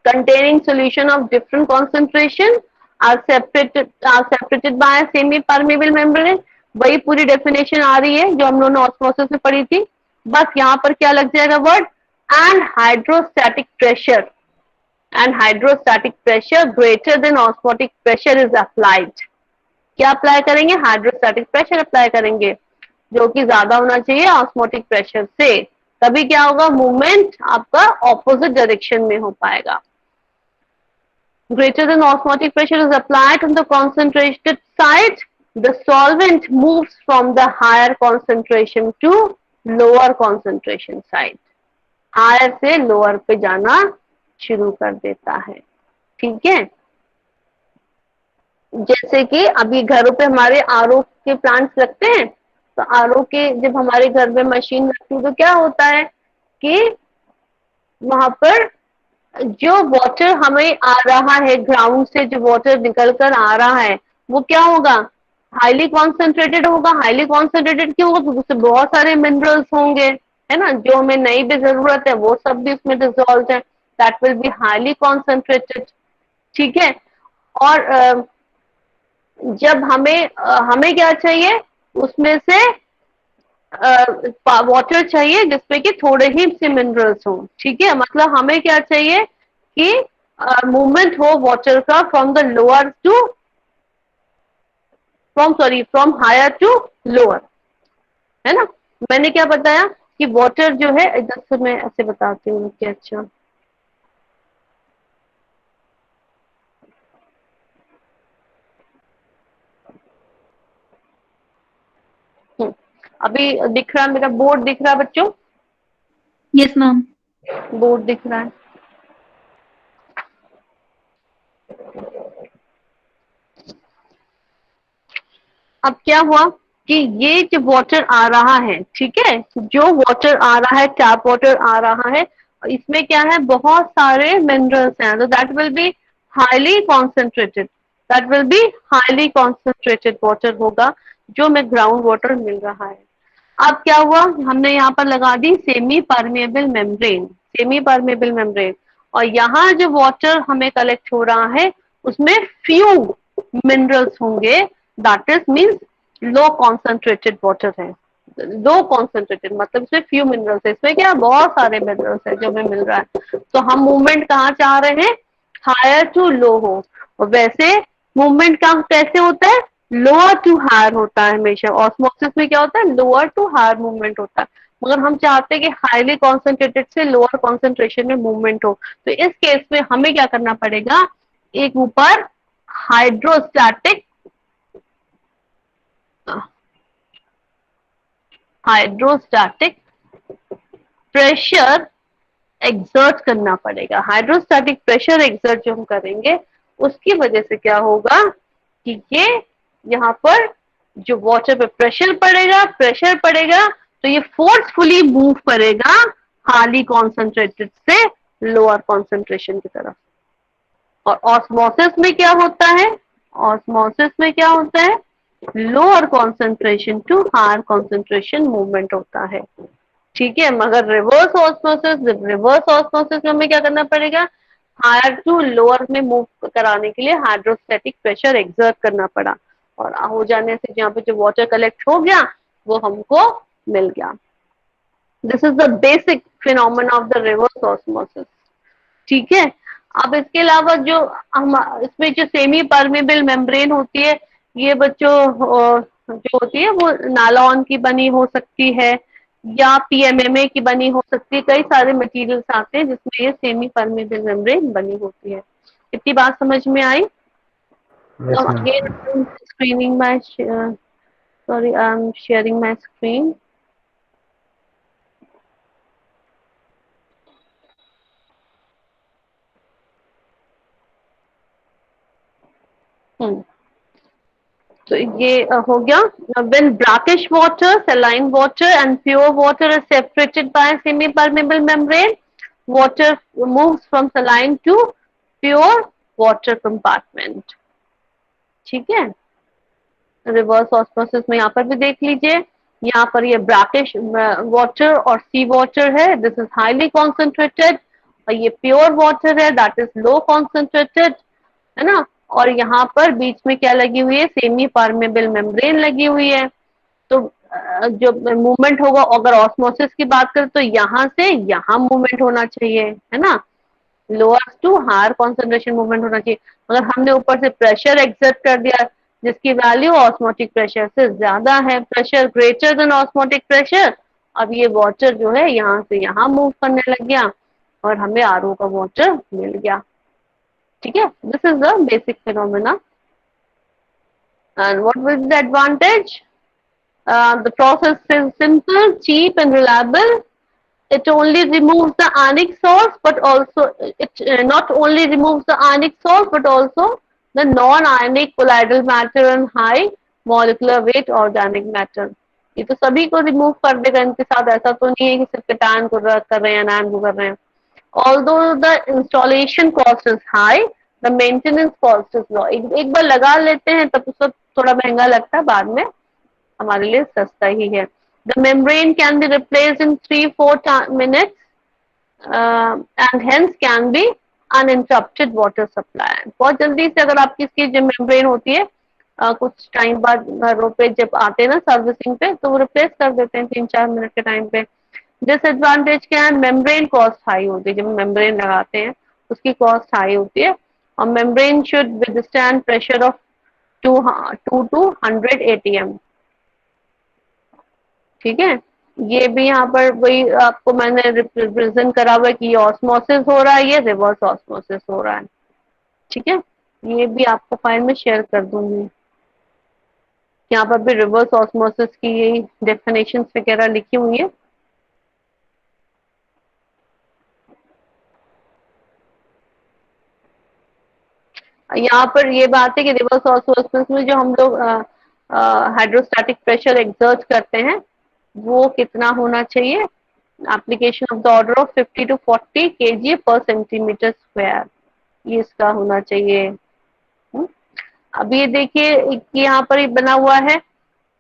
containing solution of different concentration are separated by a semi-permeable membrane, वही पूरी डेफिनेशन आ रही है जो हम लोगों ने ऑस्मोसिस में पढ़ी थी। बस यहाँ पर क्या लग जाएगा word? And hydrostatic pressure, and hydrostatic pressure greater than osmotic pressure is applied. क्या अप्लाई करेंगे? हाइड्रोस्टैटिक प्रेशर अप्लाई करेंगे। जो कि ज्यादा होना चाहिए ऑस्मोटिक प्रेशर से, तभी क्या होगा, मूवमेंट आपका ऑपोजिट डायरेक्शन में हो पाएगा। Greater than osmotic pressure is applied on the concentrated side, the solvent moves from the higher concentration to lower concentration side. Higher से लोअर पे जाना शुरू कर देता है। ठीक है, जैसे कि अभी घरों पे हमारे आरओ के प्लांट्स लगते हैं, तो आरओ के जब हमारे घर में मशीन लगती है तो क्या होता है कि वहां पर जो वाटर हमें आ रहा है ग्राउंड से, जो वाटर निकल कर आ रहा है वो क्या होगा, हाईली कॉन्सेंट्रेटेड होगा। हाईली कॉन्सेंट्रेटेड क्यों होगा, क्योंकि उसमें बहुत सारे मिनरल्स होंगे, है ना, जो हमें नहीं भी जरूरत है वो सब भी उसमें डिसॉल्व है, that will be highly concentrated. ठीक है, और जब हमें क्या चाहिए, उसमें से वाटर चाहिए जिसमें कि थोड़े ही से मिनरल्स हो। ठीक है, मतलब हमें क्या चाहिए कि मूवमेंट हो वाटर का फ्रॉम हायर टू लोअर, है ना। मैंने क्या बताया कि वाटर जो है, इधर से मैं ऐसे बताती हूँ कि अच्छा अभी दिख रहा है, मेरा बोर्ड दिख रहा है बच्चों, यस मैम। बोर्ड दिख रहा है। अब क्या हुआ कि ये जो वाटर आ रहा है, ठीक है, जो वाटर आ रहा है, टैप वाटर आ रहा है, इसमें क्या है, बहुत सारे मिनरल्स हैं, तो that will be highly concentrated, that will be highly concentrated water होगा जो में ग्राउंड वाटर मिल रहा है। अब क्या हुआ, हमने यहाँ पर लगा the semi permeable membrane, semi permeable membrane, और यहाँ जो वाटर हमें कलेक्ट हो रहा है उसमें फ्यू मिनरल्स होंगे, that is means low concentrated water है। लो कॉन्सेंट्रेटेड मतलब इसमें फ्यू मिनरल्स है, इसमें क्या बहुत सारे मिनरल्स है जो हमें मिल रहा है। तो हम मूवमेंट कहाँ चाह रहे हैं, हायर टू लो हो, और वैसे मूवमेंट कहाँ कैसे होता है, लोअर टू हायर होता है हमेशा। ऑस्मोसिस में क्या होता है, लोअर टू हायर मूवमेंट होता है, मगर हम चाहते हैं कि हाईली कॉन्सेंट्रेटेड से लोअर कॉन्सेंट्रेशन में मूवमेंट हो। तो इस केस में हमें क्या करना पड़ेगा, एक ऊपर हाइड्रोस्टैटिक प्रेशर एक्सर्ट करना पड़ेगा। हाइड्रोस्टैटिक प्रेशर एक्सर्ट जो हम करेंगे उसकी वजह से क्या होगा कि ये यहाँ पर जो वाटर पे प्रेशर पड़ेगा तो ये फोर्सफुली मूव करेगा हाईली कॉन्सेंट्रेटेड से लोअर कॉन्सेंट्रेशन की तरफ। और ऑस्मोसिस में क्या होता है, ऑस्मोसिस में क्या होता है, lower concentration to higher concentration movement होता है। ठीक है, मगर रिवर्स ऑस्मोसिस में हमें क्या करना पड़ेगा, हायर टू लोअर में मूव कराने के लिए हाइड्रोस्टैटिक प्रेशर एक्सर्ट करना पड़ा, और हो जाने से यहाँ पे जो वाटर कलेक्ट हो गया वो हमको मिल गया। This is the basic phenomena of the reverse osmosis. ठीक है, अब इसके अलावा जो हम इसमें जो सेमी परमेबल मेम्ब्रेन होती है, ये बच्चों जो होती है वो नायलॉन की बनी हो सकती है या पीएमएमए की बनी हो सकती है, कई सारे मटेरियल्स आते हैं जिसमें ये सेमी परमेबल मेम्ब्रेन बनी होती है। इतनी बात समझ में आई? Yes, ma'am. Again, I'm screening my sorry, I'm sharing my screen. तो ये हो गया। When brackish water, saline water and pure water is separated by a semi-permeable membrane, water moves from saline to pure water compartment. ठीक है, reverse osmosis में यहाँ पर भी देख लीजिए, यहाँ पर ये ब्रैकिश वाटर और सी वाटर है, दिस इज हाईली कॉन्सेंट्रेटेड, और ये प्योर वाटर है, दैट इज लो कॉन्सेंट्रेटेड, है ना। और यहाँ पर बीच में क्या लगी हुई है, सेमी परमेबल मेम्ब्रेन लगी हुई है। तो जो मूवमेंट होगा, अगर ऑस्मोसिस की बात करें तो यहाँ से यहाँ मूवमेंट होना चाहिए, है ना, lower to higher concentration movement होना चाहिए, मगर हमने ऊपर से प्रेशर एक्सर्ट कर दिया, जिसकी वैल्यू ऑस्मोटिक प्रेशर से ज्यादा है, pressure greater than osmotic pressure. अब ये वाटर जो है यहाँ से यहाँ मूव करने लग गया और हमें आरओ का वाटर मिल गया। ठीक है, this is the basic phenomena. And what will the advantage? The process is simple, cheap and reliable. It only removes the ionic salts, but also it not only removes the ionic salts, but also the non-ionic colloidal matter and high molecular weight organic matter. ये तो सभी को remove कर देगा इनके साथ, ऐसा तो नहीं है कि सिर्फ केटायन को कर रहे हैं, एनायन को कर रहे हैं। Although the installation cost is high, the maintenance cost is low. एक बार लगा लेते हैं तब उसको थोड़ा महंगा लगता है, बाद में हमारे लिए सस्ता ही है। The membrane can be replaced in 3-4 minutes and hence can be uninterrupted water supply. बहुत जल्दी से अगर आपकी इसकी जो मेम्ब्रेन होती है कुछ टाइम बाद घरों पे जब आते हैं ना सर्विसिंग पे, तो वो रिप्लेस कर देते हैं 3-4 मिनट के टाइम पे। डिसएडवांटेज क्या है? मेम्ब्रेन कॉस्ट हाई होती है, जब मेम्ब्रेन लगाते हैं उसकी कॉस्ट हाई होती है, और membrane should withstand pressure of 2 to 100 ATM। ठीक है, ये भी यहाँ पर वही आपको मैंने रिप्रेजेंट करा हुआ है कि ये ऑस्मोसिस हो रहा है, ये रिवर्स ऑस्मोसिस हो रहा है। ठीक है, ये भी आपको फाइल में शेयर कर दूंगी। यहाँ पर भी रिवर्स ऑस्मोसिस की ये डेफिनेशंस वगैरह लिखी हुई है। यहाँ पर ये बात है कि रिवर्स ऑस्मोसिस में जो हम लोग हाइड्रोस्टैटिक प्रेशर एक्सर्ट करते हैं वो कितना होना चाहिए? Application of the order of 50 to 40 kg per centimeter square, ये इसका होना चाहिए। अब ये देखिए कि यहाँ पर ये बना हुआ है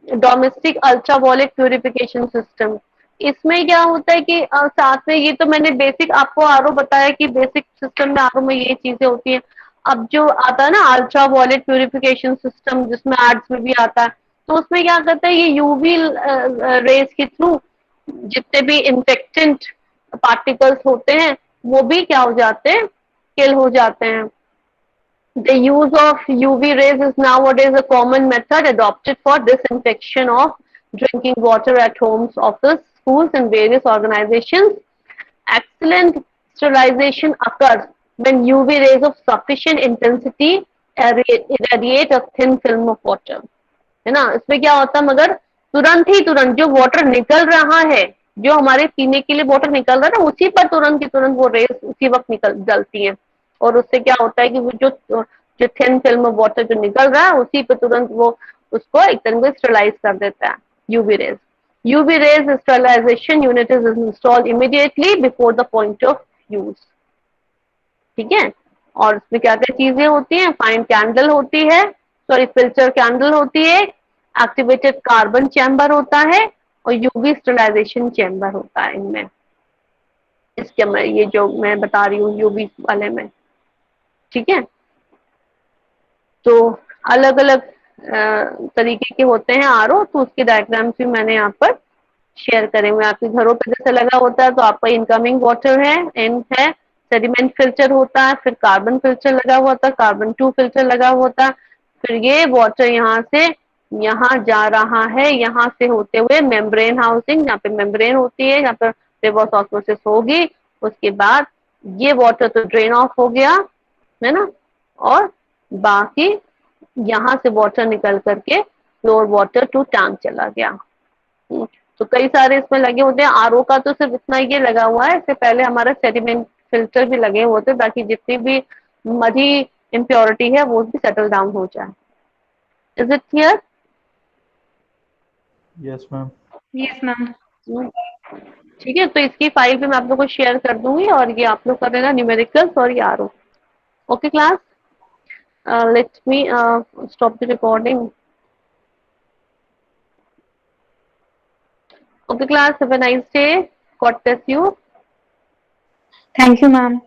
डोमेस्टिक अल्ट्रावॉयलेट प्यूरिफिकेशन सिस्टम। इसमें क्या होता है कि साथ में ये तो मैंने बेसिक आपको आरओ बताया कि बेसिक सिस्टम में आरओ में ये चीजें होती हैं। अब जो आता है ना अल्ट्रावॉयलेट प्यूरिफिकेशन सिस्टम, जिसमें एड्स में भी आता है, तो उसमें क्या करता है ये यूवी रेज के थ्रू जितने भी इन्फेक्टेंट पार्टिकल्स होते हैं वो भी क्या हो जाते हैं? किल हो जाते हैं। The use of UV rays is nowadays a common method adopted for disinfection of drinking water at homes, office, schools and various organizations. Excellent sterilization occurs when UV rays of sufficient intensity irradiate a thin film of water. है ना, इसमें क्या होता है मगर तुरंत जो water निकल रहा है, जो हमारे पीने के लिए वाटर निकल रहा है ना, उसी पर तुरंत की तुरंत वो रेस उसी वक्त निकल जलती हैं, और उससे क्या होता है कि वो जो थिन फिल्म ऑफ वाटर जो निकल रहा है उसी पे तुरंत वो उसको एक तरह से स्टरलाइज कर देता है UV rays. UV rays sterilisation unit is installed immediately before the point of use. ठीक है, और इसमें क्या क्या चीजें होती हैं? फाइन कैंडल होती है, सॉरी फिल्टर कैंडल होती है, एक्टिवेटेड कार्बन चैम्बर होता है और यूवी स्टरलाइजेशन चैम्बर होता है इनमें, इसके मैं ये जो मैं बता रही हूँ यूवी वाले में। ठीक है, तो अलग अलग तरीके के होते हैं आरओ, तो उसके डायग्राम्स भी मैंने यहाँ पर शेयर करे हुए। आपके घरों पे जैसे लगा होता है तो आपका इनकमिंग वाटर है, इन है, सेडिमेंट फिल्टर होता है, फिर कार्बन फिल्टर लगा हुआ था, कार्बन 2 फिल्टर लगा हुआ था, फिर ये वाटर यहाँ से यहाँ जा रहा है, यहाँ से होते हुए मेम्ब्रेन हाउसिंग, यहाँ पे मेम्ब्रेन होती है, यहाँ पर रिवर्स ऑस्मोसिस होगी, उसके बाद ये वाटर तो ड्रेन ऑफ हो गया है ना, और बाकी यहाँ से वाटर निकल करके फ्लोर वाटर टू टैंक चला गया। तो कई सारे इसमें लगे होते हैं। आरओ का तो सिर्फ इतना ये लगा हुआ है, इससे पहले हमारा सेडिमेंट फिल्टर भी लगे होते हैं ताकि जितनी भी मधी इम्प्योरिटी है वो भी सेटल डाउन हो जाए। Is it clear? Yes ma'am. Yes ma'am. ठीक है, तो इसकी फाइल भी मैं आप लोग को शेयर कर दूंगी और ये आप लोग कर लेना न्यूमेरिकल्स और ये RO. Okay class, let me stop the recording. Okay class, have a nice day. God bless you. Thank you, ma'am.